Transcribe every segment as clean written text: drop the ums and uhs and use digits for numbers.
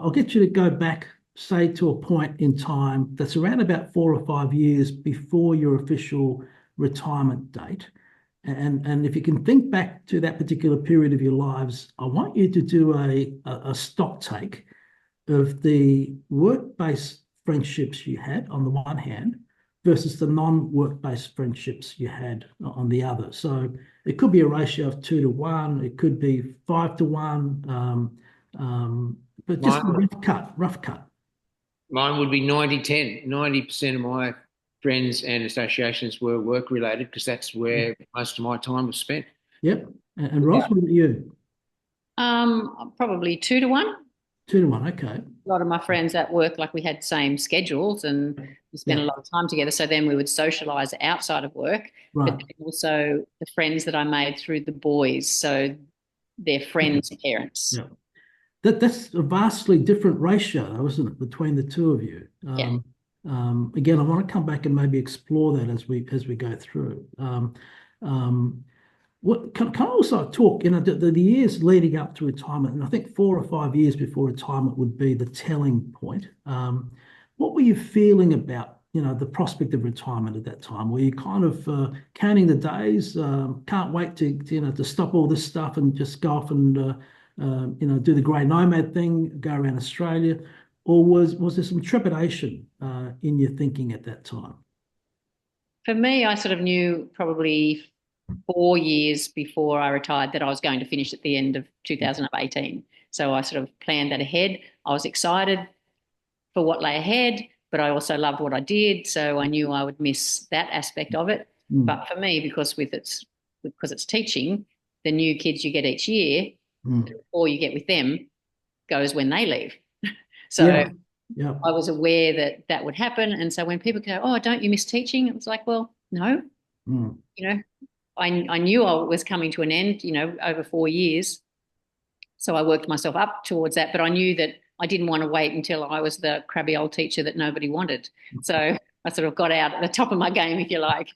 I'll get you to go back, say, to a point in time that's around about 4 or 5 years before your official retirement date. And if you can think back to that particular period of your lives, I want you to do a stock take of the work-based friendships you had on the one hand versus the non-work-based friendships you had on the other. So it could be a ratio of 2 to 1, it could be 5 to 1, but just a Mine, rough cut. mine would be 90-10. 90% of my friends and associations were work related because that's where most of my time was spent. Yep. And Ross, what about you? Probably 2 to 1. 2 to 1, okay. A lot of my friends at work, like we had same schedules and we spent a Yeah, lot of time together. So then we would socialize outside of work, but right. then also the friends that I made through the boys. So their friends' parents. Yeah. That's a vastly different ratio, though, isn't it, between the two of you? Yeah. Again, I want to come back and maybe explore that as we go through. Um, what can I also talk, the years leading up to retirement, and I think 4 or 5 years before retirement would be the telling point. What were you feeling about, the prospect of retirement at that time? Were you kind of counting the days, can't wait to stop all this stuff and just go off and do the grey nomad thing, go around Australia, or was there some trepidation in your thinking at that time? For me, I sort of knew probably 4 years before I retired that I was going to finish at the end of 2018. So I sort of planned that ahead. I was excited for what lay ahead, but I also loved what I did. So I knew I would miss that aspect of it. Mm, But for me, because it's teaching, the new kids you get each year, mm. or you get with them, goes when they leave. So Yeah, yeah. I was aware that that would happen. And so when people go, "Oh, don't you miss teaching?" It was like, well, no, Mm. you know, I knew I was coming to an end, over 4 years. So I worked myself up towards that, but I knew that I didn't want to wait until I was the crabby old teacher that nobody wanted. So I sort of got out at the top of my game, if you like.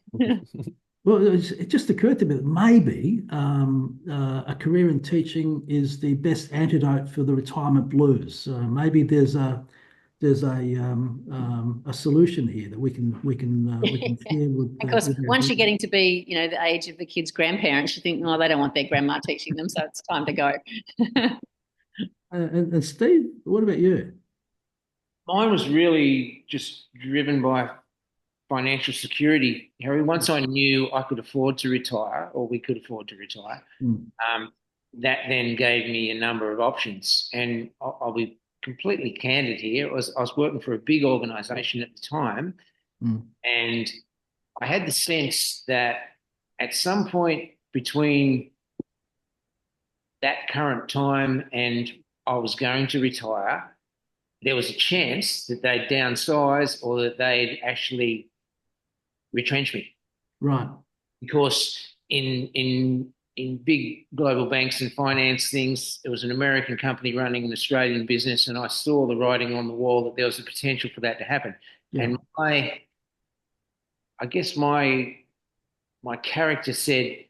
Well, it just occurred to me that maybe a career in teaching is the best antidote for the retirement blues. Maybe there's a solution here that we can share Because with our once you're viewers. getting to be, the age of the kids' grandparents, you think, oh, they don't want their grandma teaching them, so it's time to go. And Steve, what about you? Mine was really just driven by financial security, Harry. Once I knew I could afford to retire, or we could afford to retire, Mm, um, that then gave me a number of options. And I'll be completely candid here. I was working for a big organization at the time, mm, and I had the sense that at some point between that current time and I was going to retire, there was a chance that they'd downsize or that they'd actually retrench me. right. Because in big global banks and finance things, it was an American company running an Australian business, and I saw the writing on the wall that there was a potential for that to happen. Yeah. And I guess my character said,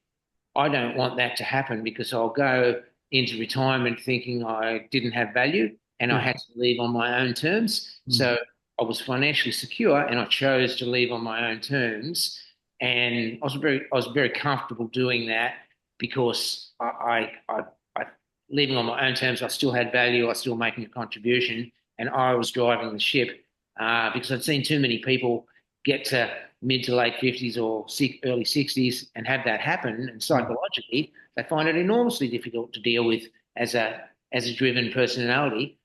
I don't want that to happen because I'll go into retirement thinking I didn't have value and I Yeah. had to leave on my own terms. Mm, So I was financially secure and I chose to leave on my own terms. And I was very comfortable doing that because I leaving on my own terms, I still had value, I was still making a contribution, and I was driving the ship because I'd seen too many people get to mid to late 50s or early 60s and have that happen. And mm. psychologically, they find it enormously difficult to deal with as a driven personality.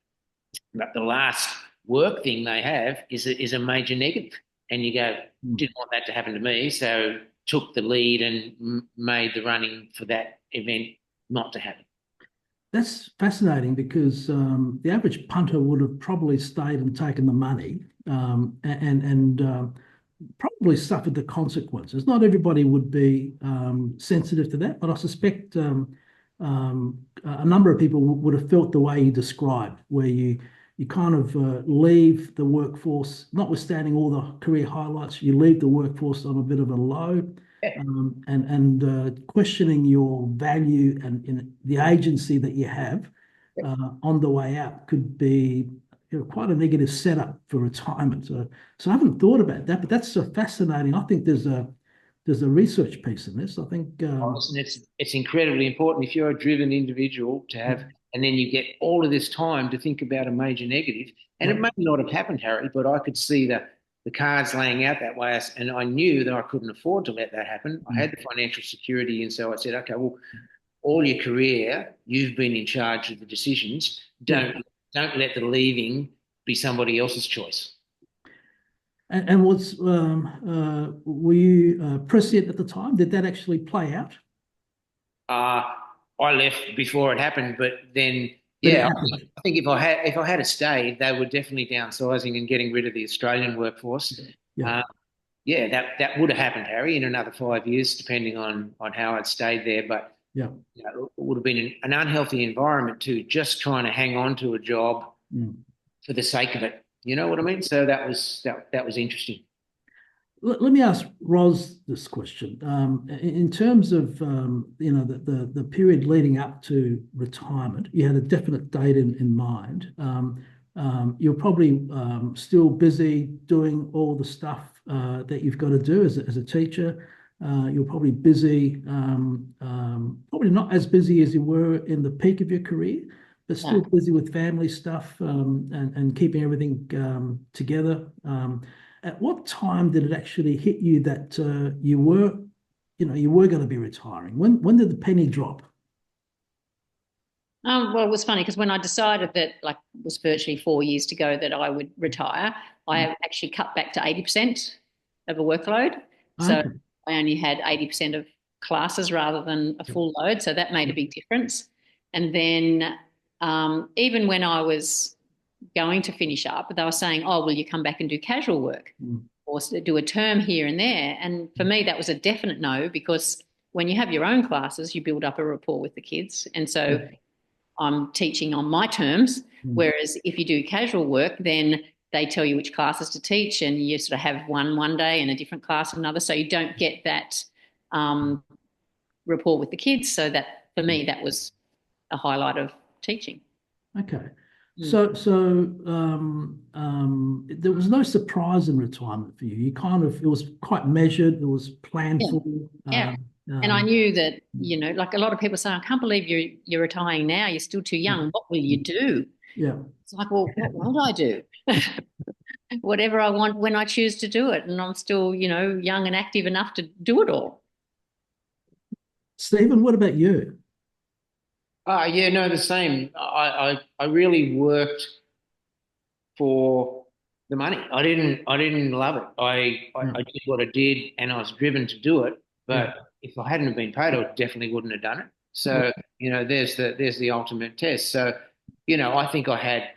But the last work thing they have is a major negative. And you go, Mm. didn't want that to happen to me. So took the lead and made the running for that event not to happen. That's fascinating because the average punter would have probably stayed and taken the money and probably suffered the consequences. Not everybody would be sensitive to that, but I suspect a number of people would have felt the way you described, where you kind of leave the workforce, notwithstanding all the career highlights, you leave the workforce on a bit of a low, and questioning your value and in the agency that you have on the way out could be quite a negative setup for retirement. So I haven't thought about that, but that's fascinating. I think there's a research piece in this. I think Listen, it's incredibly important if you're a driven individual to have, and then you get all of this time to think about a major negative. And it may not have happened, Harry, but I could see the cards laying out that way, and I knew that I couldn't afford to let that happen. I had the financial security, and so I said, okay, well, all your career you've been in charge of the decisions. Don't let the leaving be somebody else's choice. and were you prescient at the time? Did that actually play out? Uh, I left before it happened, but then But it yeah, happened. I think if I had stayed, they were definitely downsizing and getting rid of the Australian workforce. Yeah. Yeah, that would have happened, Harry, in another 5 years, depending on how I'd stayed there. But Yeah. it would have been an unhealthy environment too, just trying to hang on to a job for the sake of it. You know what I mean? So that was interesting. Let me ask Ros this question. In terms of the period leading up to retirement, you had a definite date in mind. You're probably still busy doing all the stuff that you've got to do as a teacher. You're probably busy, probably not as busy as you were in the peak of your career, but still busy with family stuff and keeping everything together. At what time did it actually hit you that you were going to be retiring? When did the penny drop? Well, it was funny because when I decided that, like, it was virtually 4 years to go that I would retire, I actually cut back to 80% of a workload. So Okay. I only had 80% of classes rather than a full load. So that made a big difference. And then even when I was going to finish up, they were saying, oh, will you come back and do casual work or do a term here and there? And for me, that was a definite no, because when you have your own classes, you build up a rapport with the kids. And so I'm teaching on my terms, whereas if you do casual work, then they tell you which classes to teach and you sort of have one day and a different class another. So you don't get that rapport with the kids. So that, for me, that was a highlight of teaching. Okay. So there was no surprise in retirement for you. It was quite measured. It was planful. Yeah. And I knew that, like a lot of people say, I can't believe you're retiring now. You're still too young. What will you do? Yeah. It's like, well, what will I do? Whatever I want when I choose to do it. And I'm still, young and active enough to do it all. Stephen, what about you? Yeah, no, the same. I really worked for the money. I didn't love it. I did what I did, and I was driven to do it. But if I hadn't have been paid, I definitely wouldn't have done it. So there's the ultimate test. So I think I had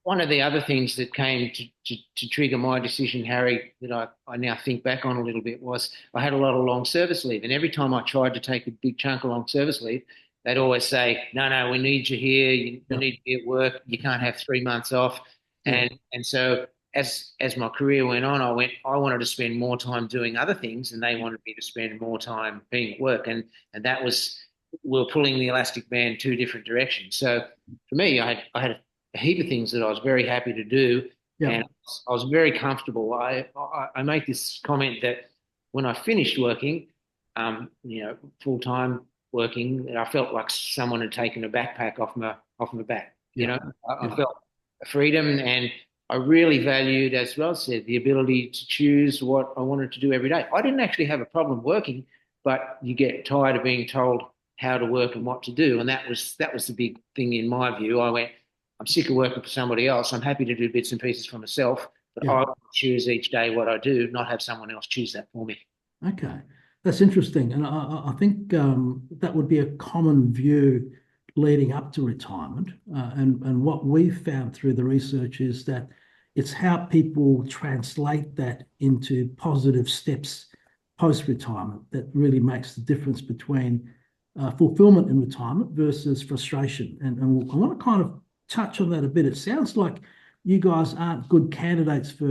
one of the other things that came to trigger my decision, Harry, that I now think back on a little bit, was I had a lot of long service leave, and every time I tried to take a big chunk of long service leave, they'd always say, no, we need you here. You need to be at work. You can't have 3 months off. And so as my career went on, I wanted to spend more time doing other things, and they wanted me to spend more time being at work. And that was, we were pulling the elastic band two different directions. So for me, I had a heap of things that I was very happy to do. And I was very comfortable. I make this comment that when I finished working, full time working, I felt like someone had taken a backpack off my back. I felt freedom, and I really valued, as well said, the ability to choose what I wanted to do every day. I didn't actually have a problem working, but you get tired of being told how to work and what to do, and that was the big thing in my view. I went, I'm sick of working for somebody else. I'm happy to do bits and pieces for myself, but I choose each day what I do, not have someone else choose that for me. Okay, that's interesting, and I think that would be a common view leading up to retirement. And what we've found through the research is that it's how people translate that into positive steps post-retirement that really makes the difference between fulfillment in retirement versus frustration. And I want to kind of touch on that a bit. It sounds like you guys aren't good candidates for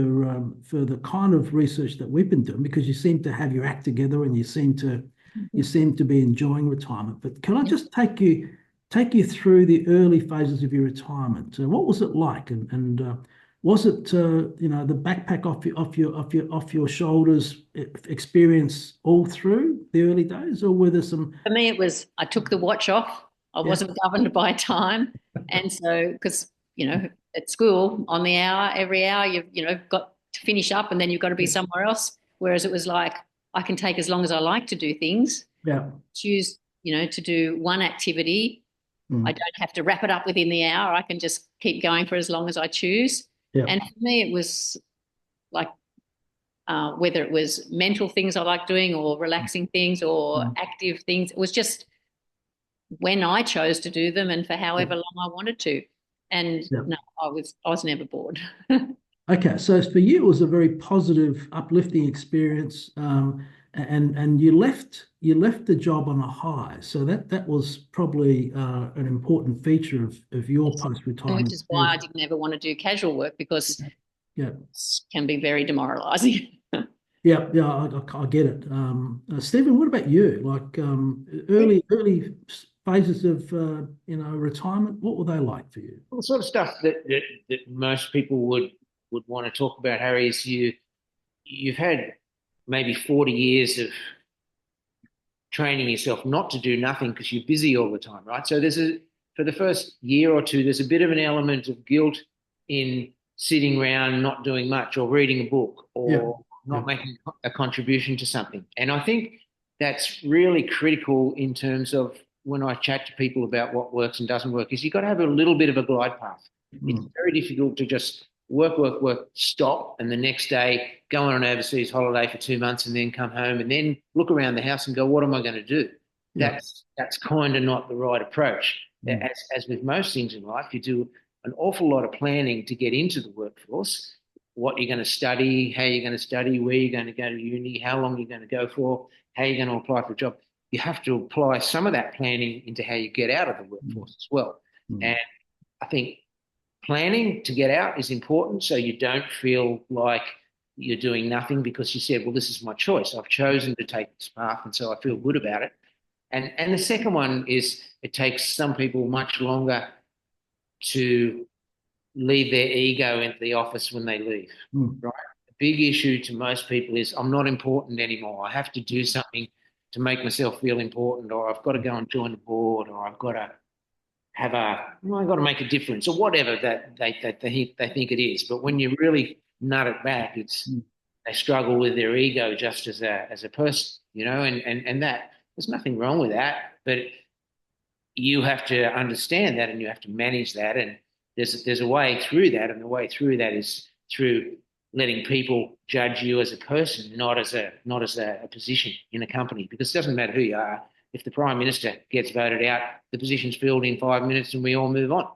the kind of research that we've been doing, because you seem to have your act together and you seem to be enjoying retirement. But can I just take you take you through the early phases of your retirement. What was it like, and was it the backpack off your shoulders experience all through the early days, or were there some? For me, it was I took the watch off. I wasn't governed by time, and so because at school on the hour, every hour you've got to finish up, and then you've got to be somewhere else. Whereas it was like I can take as long as I like to do things. Yeah. Choose to do one activity. I don't have to wrap it up within the hour. I can just keep going for as long as I choose. Yeah. And for me, it was like whether it was mental things I like doing or relaxing things or active things. It was just when I chose to do them and for however long I wanted to. And no, I was never bored. Okay, so for you, it was a very positive, uplifting experience, and you left the job on a high. So that was probably an important feature of your post-retirement. Which is why I didn't ever want to do casual work, because it can be very demoralising. Yeah, I get it. Stephen, what about you? Like early phases of retirement, what were they like for you? Well, the sort of stuff that most people would want to talk about, Harry, is you've had maybe 40 years of training yourself not to do nothing because you're busy all the time, right? So for the first year or two, there's a bit of an element of guilt in sitting around not doing much or reading a book or not making a contribution to something. And I think that's really critical in terms of when I chat to people about what works and doesn't work, is you've got to have a little bit of a glide path. It's very difficult to just work, stop, and the next day go on an overseas holiday for 2 months and then come home and then look around the house and go, what am I going to do? That's kind of not the right approach. As with most things in life, you do an awful lot of planning to get into the workforce, what you're going to study, how you're going to study, where you're going to go to uni, how long you're going to go for, how you're going to apply for a job. You have to apply some of that planning into how you get out of the workforce as well. And I think planning to get out is important, so you don't feel like you're doing nothing because you said, well, this is my choice. I've chosen to take this path, and so I feel good about it. And the second one is it takes some people much longer to leave their ego into the office when they leave, right? The big issue to most people is I'm not important anymore. I have to do something to make myself feel important, or I've got to go and join the board, or I've got to I've got to make a difference, or whatever that they think it is. But when you really nut it back, they struggle with their ego just as a person, and that there's nothing wrong with that, but you have to understand that and you have to manage that, and there's a way through that, and the way through that is through letting people judge you as a person, not as a position in a company, because it doesn't matter who you are. If the Prime Minister gets voted out, the position's filled in 5 minutes and we all move on.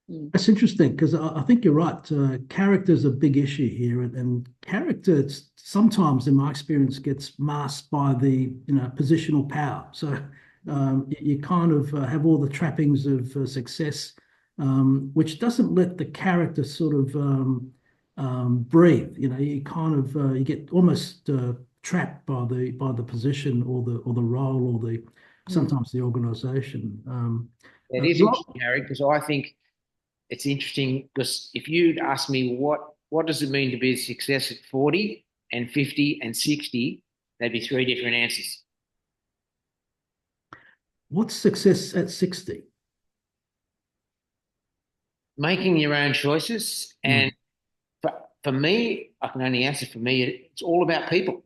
That's interesting, because I think you're right. Character is a big issue here, and character sometimes, in my experience, gets masked by the positional power. So you kind of have all the trappings of success, which doesn't let the character sort of breathe. You kind of you get almost trapped by the position or the role or sometimes the organisation. It is interesting, Harry, because I think it's interesting, because if you'd ask me what does it mean to be a success at 40 and 50 and 60, they'd be three different answers. What's success at 60? Making your own choices. And for me, I can only answer for me, it's all about people.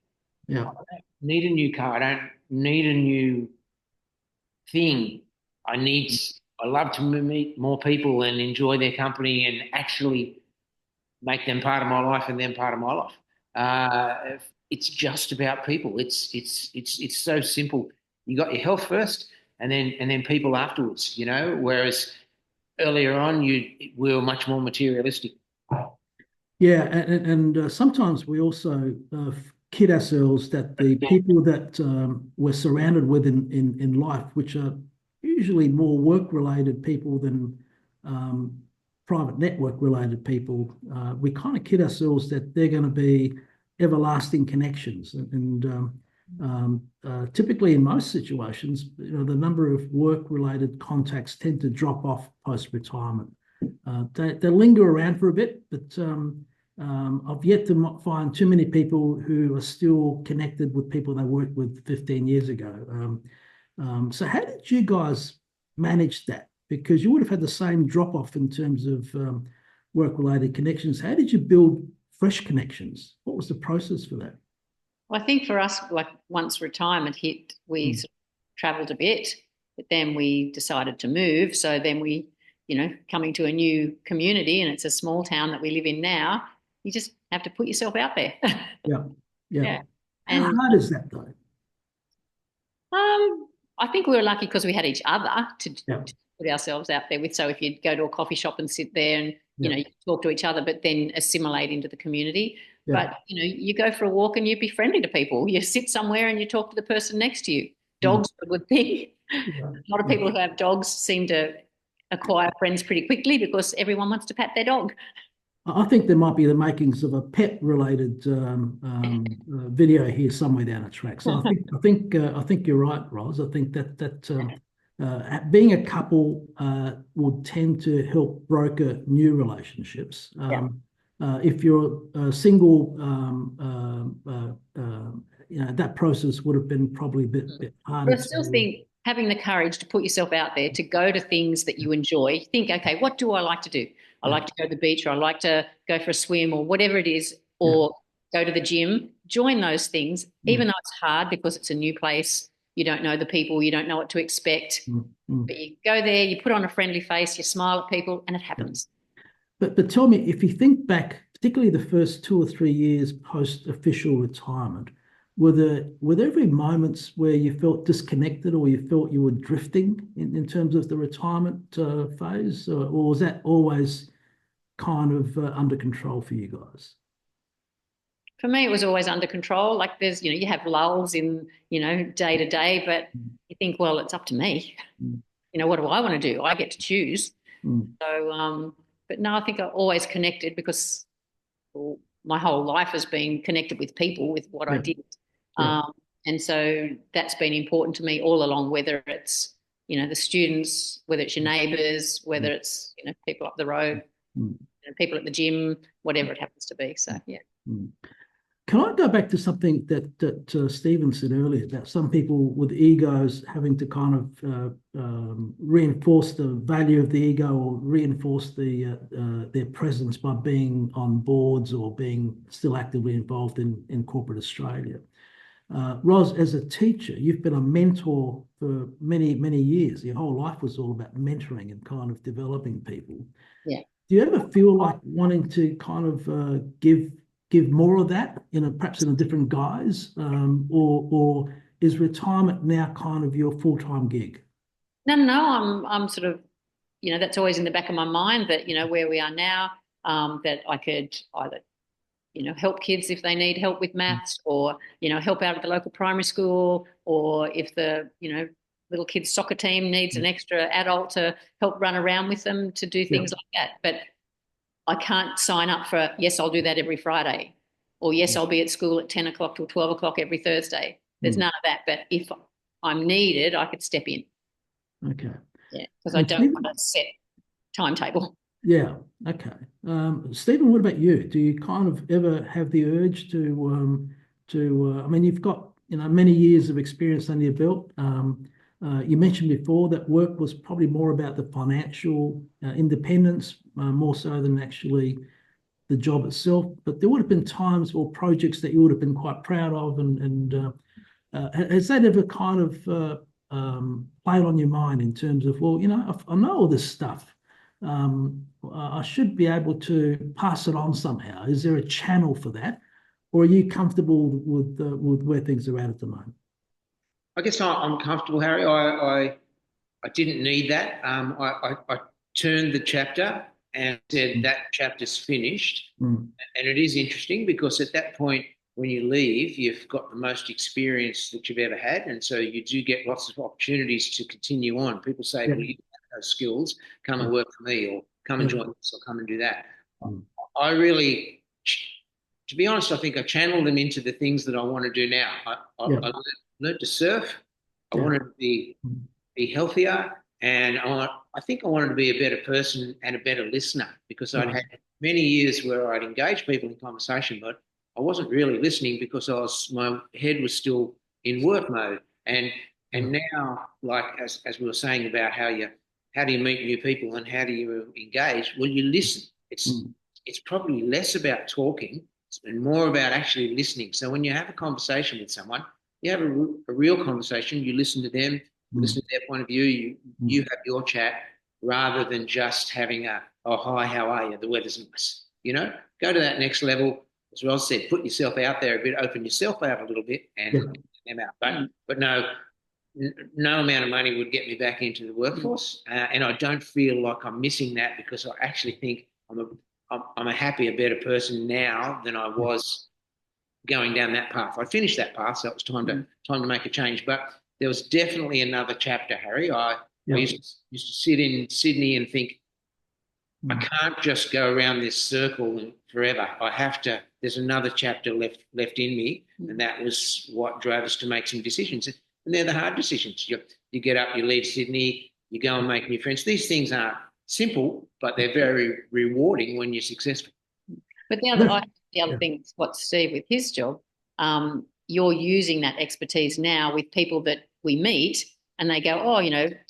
Yeah. I don't need a new car. I don't need a new thing. I love to meet more people and enjoy their company and actually make them part of my life and them part of my life. It's just about people. It's so simple. You got your health first, and then people afterwards. Whereas earlier on, we were much more materialistic. Yeah, and sometimes we also kid ourselves that the people that we're surrounded with in life, which are usually more work-related people than private network-related people, we kind of kid ourselves that they're going to be everlasting connections. And Typically, in most situations, the number of work-related contacts tend to drop off post-retirement. They linger around for a bit, but I've yet to find too many people who are still connected with people they worked with 15 years ago. So how did you guys manage that? Because you would have had the same drop-off in terms of work-related connections. How did you build fresh connections? What was the process for that? Well, I think for us, like once retirement hit, we sort of travelled a bit, but then we decided to move. So then we, coming to a new community, and it's a small town that we live in now, you just have to put yourself out there. Yeah, yeah. Yeah. How And hard is that though? I think we were lucky because we had each other Yeah, to put ourselves out there with. So if you go to a coffee shop and sit there and, yeah, you talk to each other, but then assimilate into the community. yeah. But, you go for a walk and you be friendly to people. You sit somewhere and you talk to the person next to you. Mm. Dogs are a good thing. Yeah, A lot of people who have dogs seem to acquire friends pretty quickly because everyone wants to pat their dog. I think there might be the makings of a pet-related video here somewhere down the track. So I think you're right, Roz. I think that being a couple would tend to help broker new relationships. Yeah. If you're single, that process would have been probably a bit harder. But I still think having the courage to put yourself out there, to go to things that you enjoy, think, okay, what do I like to do? I like to go to the beach, or I like to go for a swim, or whatever it is, or go to the gym. Join those things, even though it's hard because it's a new place. You don't know the people, you don't know what to expect. But you go there, you put on a friendly face, you smile at people, and it happens. But tell me, if you think back, particularly the first 2 or 3 years post official retirement, were there ever moments where you felt disconnected or you felt you were drifting in terms of the retirement phase, or was that always kind of under control for you guys? For me, it was always under control. Like there's, you have lulls in, day to day, but you think, well, it's up to me. Mm. What do I want to do? I get to choose. Mm. So, but no, I think I always connected because my whole life has been connected with people, with what I did. Yeah. And so that's been important to me all along, whether it's, the students, whether it's your neighbours, whether it's, people up the road, people at the gym, whatever it happens to be. So, yeah. Mm. Can I go back to something that Stephen said earlier about some people with egos having to kind of reinforce the value of the ego or reinforce their presence by being on boards or being still actively involved in corporate Australia? Ros, as a teacher, you've been a mentor for many, many years. Your whole life was all about mentoring and kind of developing people. Yeah. Do you ever feel like wanting to kind of give more of that perhaps in a different guise, or is retirement now kind of your full-time gig? No, I'm sort of, that's always in the back of my mind that, where we are now, that I could either, help kids if they need help with maths, or, help out at the local primary school, or if the, little kids soccer team needs an extra adult to help run around with them to do things like that. But I can't sign up for, yes, I'll do that every Friday, or yes, I'll be at school at 10 o'clock till 12 o'clock every Thursday. There's none of that. But if I'm needed, I could step in. Okay. Yeah, because I don't want a set timetable. Yeah. Okay. Stephen, what about you? Do you kind of ever have the urge to I mean, you've got many years of experience under your belt. You mentioned before that work was probably more about the financial independence, more so than actually the job itself. But there would have been times or projects that you would have been quite proud of, and has that ever kind of played on your mind in terms of, well, I know all this stuff. I should be able to pass it on somehow. Is there a channel for that, or are you comfortable with where things are at the moment? I guess I'm comfortable, Harry. I didn't need that. I turned the chapter and said that chapter's finished. And it is interesting because at that point, when you leave, you've got the most experience that you've ever had. And so you do get lots of opportunities to continue on. People say, well, you have those skills, come and work for me, or come and join us, or come and do that. I really, to be honest, I think I channeled them into the things that I want to do now. Yeah. I learned to surf. I Yeah. wanted to be healthier, and I think I wanted to be a better person and a better listener, because I'd Right. had many years where I'd engaged people in conversation, but I wasn't really listening because my head was still in work mode. And now, like as we were saying about how do you meet new people and how do you engage? Well, you listen. It's probably less about talking and more about actually listening. So when you have a conversation with someone, you have a real conversation. You listen to them, you listen to their point of view. You have your chat rather than just having oh hi, how are you? The weather's nice. Go to that next level. As Ross said, put yourself out there a bit, open yourself out a little bit, and get them out. But no, no amount of money would get me back into the workforce, and I don't feel like I'm missing that, because I actually think I'm a happier, better person now than I was going down that path. I finished that path, so it was time to make a change. But there was definitely another chapter, Harry. I used to sit in Sydney and think, I can't just go around this circle forever. There's another chapter left in me, and that was what drove us to make some decisions. And they're the hard decisions. You get up, you leave Sydney, you go and make new friends. These things aren't simple, but they're very rewarding when you're successful. But the other thing is what Steve with his job, you're using that expertise now with people that we meet, and they go, oh,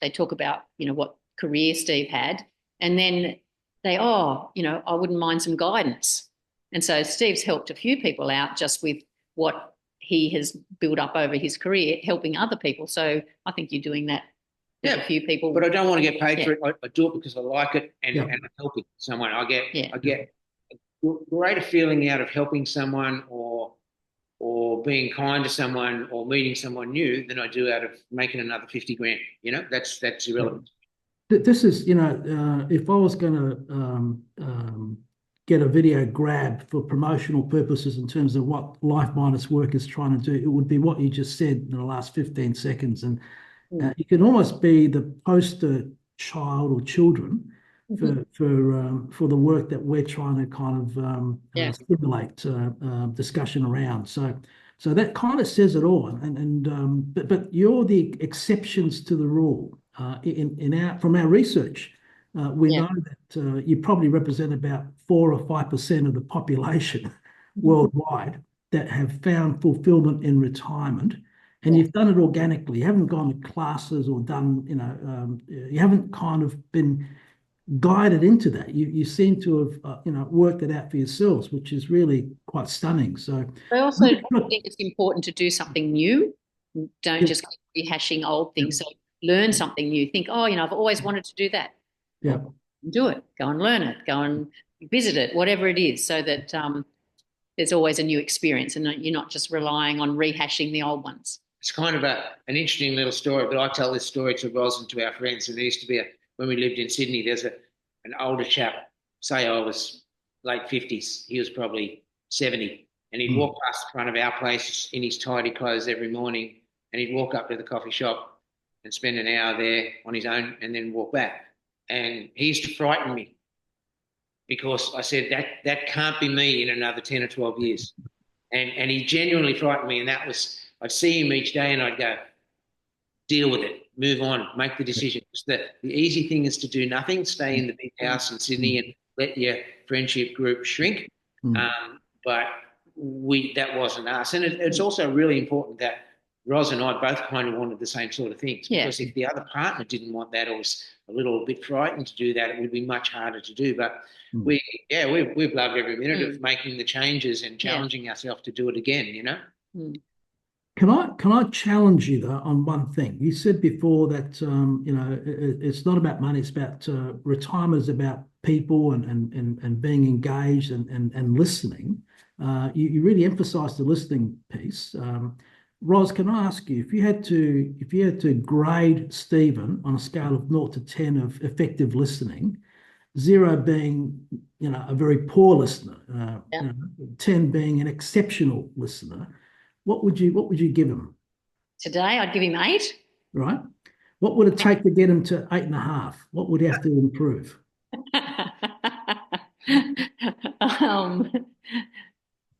they talk about, what career Steve had, and then they, I wouldn't mind some guidance. And so Steve's helped a few people out just with what he has built up over his career, helping other people. So I think you're doing that with a few people. But I don't want to get paid for it. I do it because I like it, and I'm helping someone. I get a greater feeling out of helping someone or being kind to someone or meeting someone new than I do out of making another 50 grand. That's irrelevant. This is, if I was going to get a video grab for promotional purposes in terms of what Life Minus Work is trying to do, it would be what you just said in the last 15 seconds. And you can almost be the poster child or children for the work that we're trying to kind of stimulate discussion around. So that kind of says it all. But you're the exceptions to the rule. From our research, we know that you probably represent about 4 or 5% of the population worldwide that have found fulfillment in retirement, and you've done it organically. You haven't gone to classes or done, you haven't kind of been guided into that. You seem to have, worked it out for yourselves, which is really quite stunning. So I also think it's important to do something new. Don't just keep rehashing old things. So learn something new. Think, I've always wanted to do that. Yeah. Do it. Go and learn it. Go and visit it, whatever it is, so that there's always a new experience and you're not just relying on rehashing the old ones. It's kind of an interesting little story, but I tell this story to Ros and to our friends. And there used to be when we lived in Sydney, there's an older chap, say I was late 50s. He was probably 70. And he'd walk past the front of our place in his tidy clothes every morning, and he'd walk up to the coffee shop and spend an hour there on his own and then walk back. And he used to frighten me because I said, that can't be me in another 10 or 12 years. And he genuinely frightened me. And that was, I'd see him each day and I'd go, deal with it, move on, make the decision. The easy thing is to do nothing, stay in the big house in Sydney and let your friendship group shrink. But that wasn't us. And it's also really important that Ros and I both kind of wanted the same sort of things. Because if the other partner didn't want that or was a little bit frightened to do that, it would be much harder to do. But we've loved every minute of making the changes and challenging ourselves to do it again, Can I challenge you though on one thing? You said before that it's not about money, it's about retirement is about people and being engaged and listening. You really emphasised the listening piece. Ros, can I ask you if you had to grade Stephen on a scale of 0 to 10 of effective listening, 0 being a very poor listener, 10 being an exceptional listener, what would you give him? Today, I'd give him 8. Right. What would it take to get him to 8.5? What would he have to improve?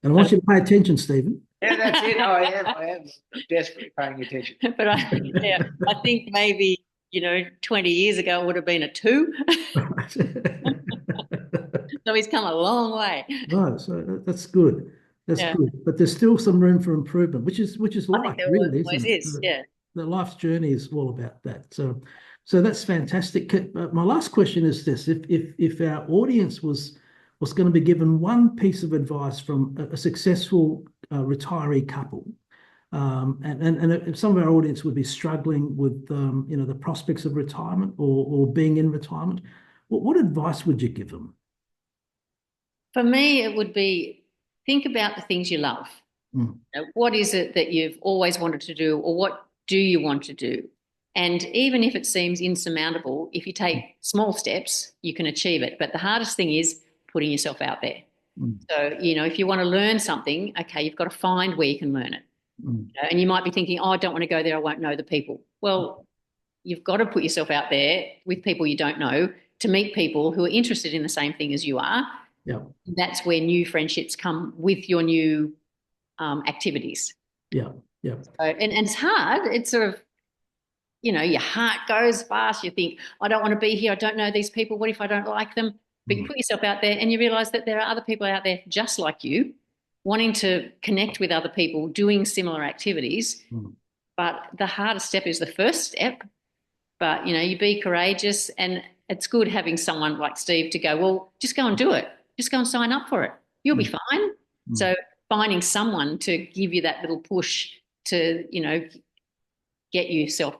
And I want you to pay attention, Stephen. Yeah, that's it. I am desperately paying attention. But I think maybe, 20 years ago it would have been a 2. So he's come a long way. No, so that's good. That's Yeah. good. But there's still some room for improvement, which is I life, think there really, always isn't it? is. Yeah. The life's journey is all about that. So that's fantastic. My last question is this: if our audience was going to be given one piece of advice from a successful retiree couple, and if some of our audience would be struggling with the prospects of retirement or being in retirement, what advice would you give them? For me, it would be think about the things you love. Mm. What is it that you've always wanted to do, or what do you want to do? And even if it seems insurmountable, if you take small steps, you can achieve it. But the hardest thing is putting yourself out there. Mm. So, if you want to learn something, okay, you've got to find where you can learn it. Mm. And you might be thinking, oh, I don't want to go there, I won't know the people. Well, you've got to put yourself out there with people you don't know to meet people who are interested in the same thing as you are. Yeah. That's where new friendships come with your new activities. Yeah. Yeah. So, and it's hard. It's sort of, your heart goes fast. You think, I don't want to be here. I don't know these people. What if I don't like them? But you put yourself out there and you realize that there are other people out there just like you, wanting to connect with other people, doing similar activities. But the hardest step is the first step. But, you be courageous, and it's good having someone like Steve to go, well, just go and do it. Just go and sign up for it. You'll be fine. So finding someone to give you that little push to, get yourself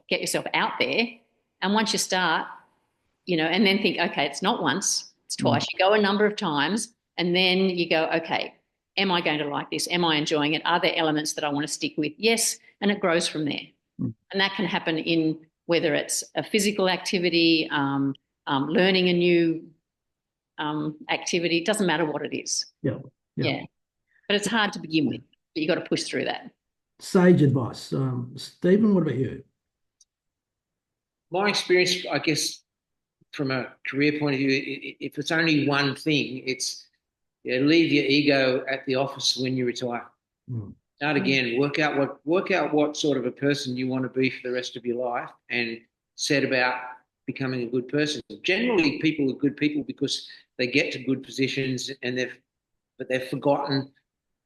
out there. And once you start, and then think, okay, it's not once, it's twice. You go a number of times, and then you go, okay, am I going to like this? Am I enjoying it? Are there elements that I want to stick with? Yes. And it grows from there. And that can happen in whether it's a physical activity, learning a new activity. It doesn't matter what it is. Yeah. But it's hard to begin with, but you've got to push through that. Sage advice. Stephen, what about you? My experience, I guess, from a career point of view, if it's only one thing, it's leave your ego at the office when you retire. Start again. Work out what sort of a person you want to be for the rest of your life, and set about becoming a good person. Generally, people are good people because they get to good positions and they've forgotten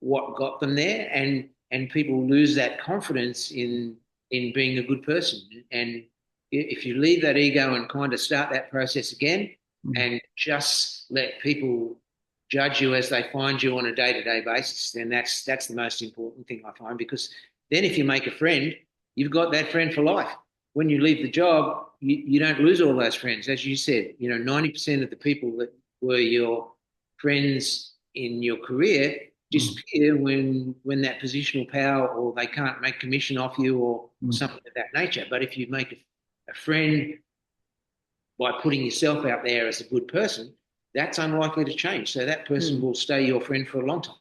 what got them there, and people lose that confidence in being a good person. And if you leave that ego and kind of start that process again, and just let people judge you as they find you on a day-to-day basis, then that's the most important thing I find, because then if you make a friend, you've got that friend for life. When you leave the job, you don't lose all those friends. As you said, 90% of the people that were your friends in your career disappear when that positional power, or they can't make commission off you, or something of that nature. But if you make a friend by putting yourself out there as a good person, that's unlikely to change. So that person will stay your friend for a long time.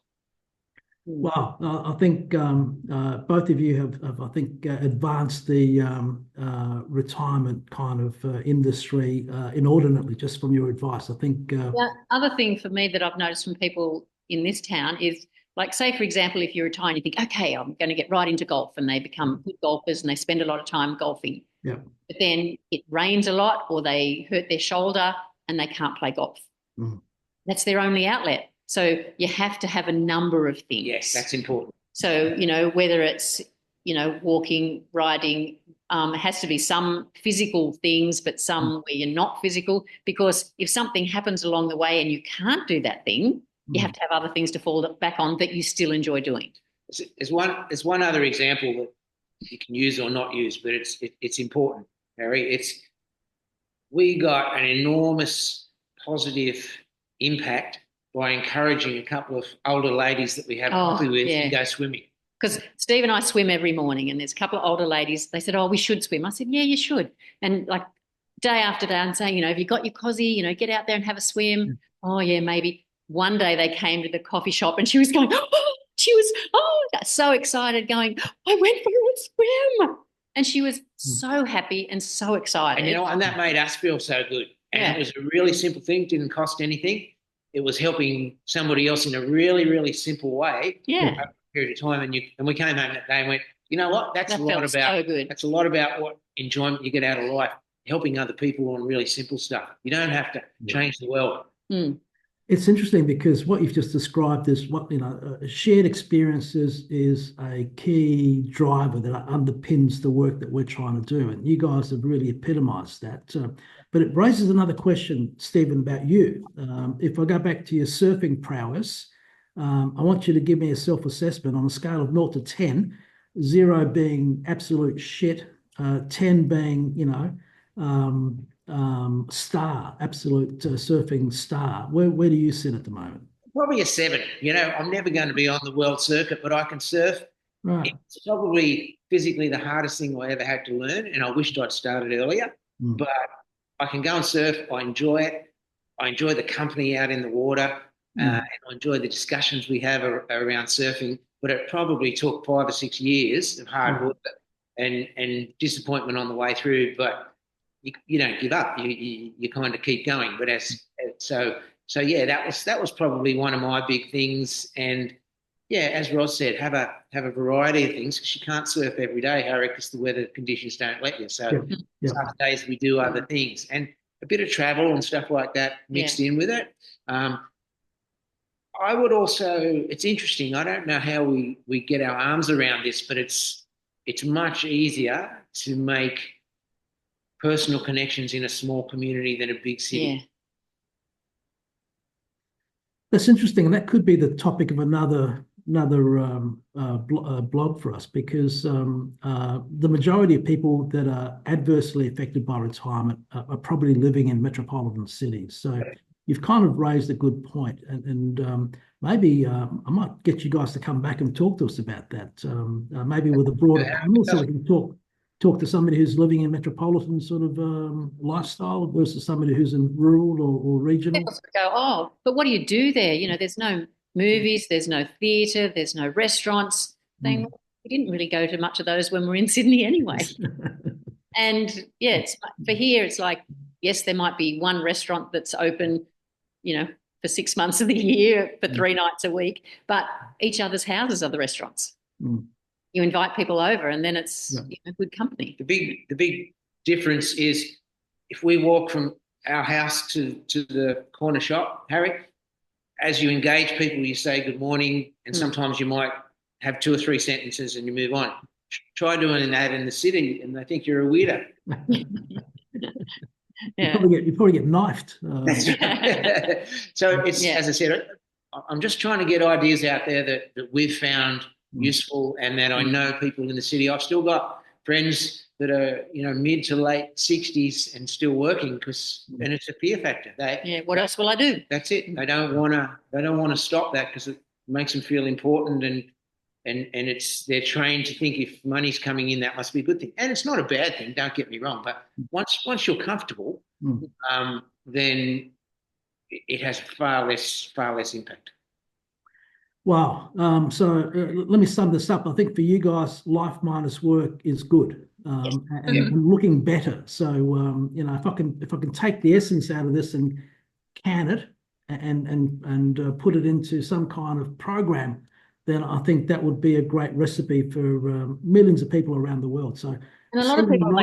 Wow, I think both of you have I think, advanced the retirement kind of industry inordinately just from your advice. I think. The other thing for me that I've noticed from people in this town is, like, say, for example, if you retire and you think, okay, I'm going to get right into golf, and they become good golfers and they spend a lot of time golfing. Yeah. But then it rains a lot, or they hurt their shoulder and they can't play golf. That's their only outlet. So you have to have a number of things. Yes, that's important. So, whether it's, walking, riding, it has to be some physical things, but some where you're not physical, because if something happens along the way and you can't do that thing, you have to have other things to fall back on that you still enjoy doing. There's one other example that you can use or not use, but it's important, Harry. We got an enormous positive impact by encouraging a couple of older ladies that we have coffee with to go swimming. Because Steve and I swim every morning, and there's a couple of older ladies. They said, oh, we should swim. I said, yeah, you should. And like day after day, I'm saying, have you got your cosy? Get out there and have a swim. Oh, yeah, maybe. One day they came to the coffee shop and she was going, so excited, going, I went for a swim. And she was so happy and so excited. And, and that made us feel so good. And it was a really simple thing, didn't cost anything. it was helping somebody else in a really, really simple way Yeah. over a period of time. And we came home that day and went, you know what? That felt so good. That's a lot about what enjoyment you get out of life, helping other people on really simple stuff. You don't have to change the world. Mm. It's interesting because what you've just described is what, shared experiences is a key driver that underpins the work that we're trying to do. And you guys have really epitomized that. But it raises another question, Stephen, about you. If I go back to your surfing prowess, I want you to give me a self-assessment on a scale of 0 to 10, 0 being absolute shit, 10 being, absolute surfing star. Where do you sit at the moment? Probably a 7. I'm never going to be on the world circuit, but I can surf. Right. It's probably physically the hardest thing I ever had to learn, and I wished I'd started earlier. But I can go and surf. I enjoy it. I enjoy the company out in the water, and I enjoy the discussions we have around surfing. But it probably took 5 or 6 years of hard work and disappointment on the way through. But you don't give up. You kind of keep going. But so yeah, that was probably one of my big things. And yeah, as Roz said, have a variety of things, because you can't surf every day, Harry, because the weather conditions don't let you. So some days we do other things, and a bit of travel and stuff like that mixed in with it. I would also, it's interesting, I don't know how we get our arms around this, but it's much easier to make personal connections in a small community than a big city. Yeah. That's interesting, and that could be the topic of another blog for us, because the majority of people that are adversely affected by retirement are probably living in metropolitan cities. So you've kind of raised a good point, and maybe I might get you guys to come back and talk to us about that, maybe with a broader panel, so we can talk to somebody who's living in metropolitan sort of lifestyle versus somebody who's in rural or regional. People go, oh, but what do you do there? There's no movies, there's no theatre, there's no restaurants. Saying, well, we didn't really go to much of those when we're in Sydney anyway. And yeah, for here, it's like, yes, there might be one restaurant that's open, for 6 months of the year, for 3 nights a week, but each other's houses are the restaurants. You invite people over, and then it's good company. The big difference is if we walk from our house to the corner shop, Harry, as you engage people, you say good morning, and sometimes you might have 2 or 3 sentences and you move on. Try doing that in the city, and they think you're a weirdo. You probably get knifed. So it's as I said, I'm just trying to get ideas out there that we've found useful, and that I know people in the city. I've still got friends that are mid to late 60s and still working, and it's a fear factor. What else will I do? That's it. They don't want to stop that, because it makes them feel important, and they're trained to think if money's coming in, that must be a good thing. And it's not a bad thing, don't get me wrong, but once you're comfortable, then it has far less impact. Wow. So let me sum this up. I think for you guys, life minus work is good, and looking better. So if I can take the essence out of this and can it and put it into some kind of program, then I think that would be a great recipe for millions of people around the world. So, and a lot of people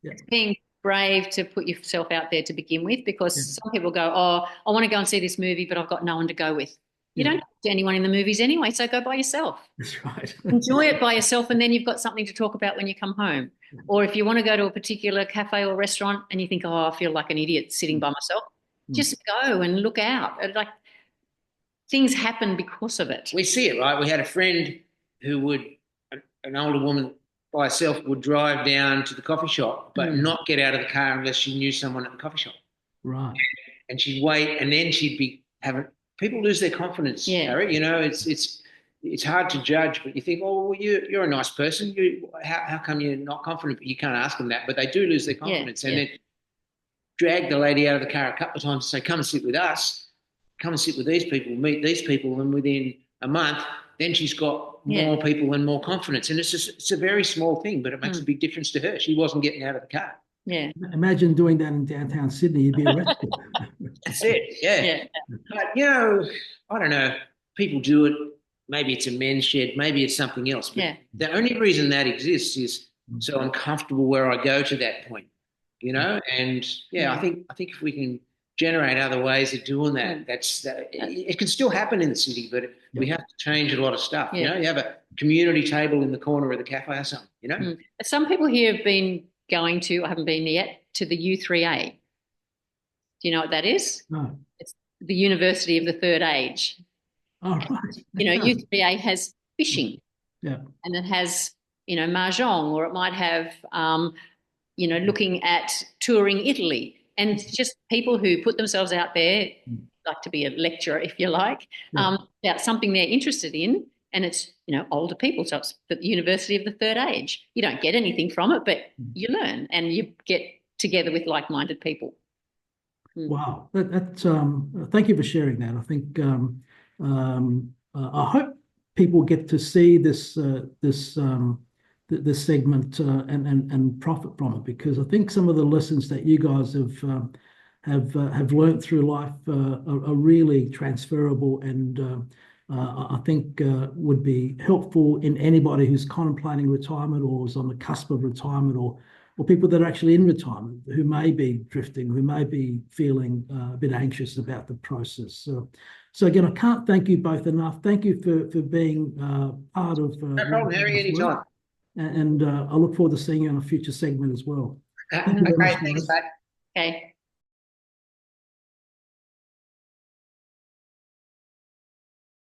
it's being brave to put yourself out there to begin with, because some people go, oh, I want to go and see this movie, but I've got no one to go with. You don't talk to anyone in the movies anyway, so go by yourself. That's right. Enjoy it by yourself, and then you've got something to talk about when you come home. Or if you want to go to a particular cafe or restaurant and you think, oh, I feel like an idiot sitting by myself, just go and look out. Like, things happen because of it. We see it, right? We had a friend who an older woman by herself would drive down to the coffee shop, but not get out of the car unless she knew someone at the coffee shop. Right. And she'd wait, and then she'd be having. People lose their confidence, Harry. It's hard to judge, but you think, oh, well, you're a nice person. How come you're not confident? But you can't ask them that. But they do lose their confidence, and then drag the lady out of the car a couple of times and say, come and sit with us. Come and sit with these people, meet these people, and within a month, then she's got more people and more confidence. And it's a very small thing, but it makes a big difference to her. She wasn't getting out of the car. Yeah. Imagine doing that in downtown Sydney, you'd be arrested. That's it. Yeah. Yeah. But, I don't know. People do it. Maybe it's a men's shed. Maybe it's something else. But Yeah. the only reason that exists is so I'm comfortable where I go to that point, And I think if we can generate other ways of doing that, it can still happen in the city, but we have to change a lot of stuff. Yeah. You have a community table in the corner of the cafe or something. Some people here have been going to, I haven't been yet, to the U3A. Do you know what that is? No. It's the University of the Third Age. Oh, right. U3A has fishing. Yeah. And it has, mahjong, or it might have, looking at touring Italy. And it's just people who put themselves out there, like to be a lecturer, if you like, about something they're interested in. And it's, older people. So it's the University of the Third Age. You don't get anything from it, but you learn and you get together with like-minded people. Wow. That's thank you for sharing that. I think I hope people get to see this segment and profit from it, because I think some of the lessons that you guys have learned through life are really transferable, and I think would be helpful in anybody who's contemplating retirement or is on the cusp of retirement, or people that are actually in retirement who may be drifting, who may be feeling a bit anxious about the process. So again, I can't thank you both enough. Thank you for being part of. No problem, Harry, anytime. And I look forward to seeing you on a future segment as well. Thank you very much, Thanks, guys. mate. Okay.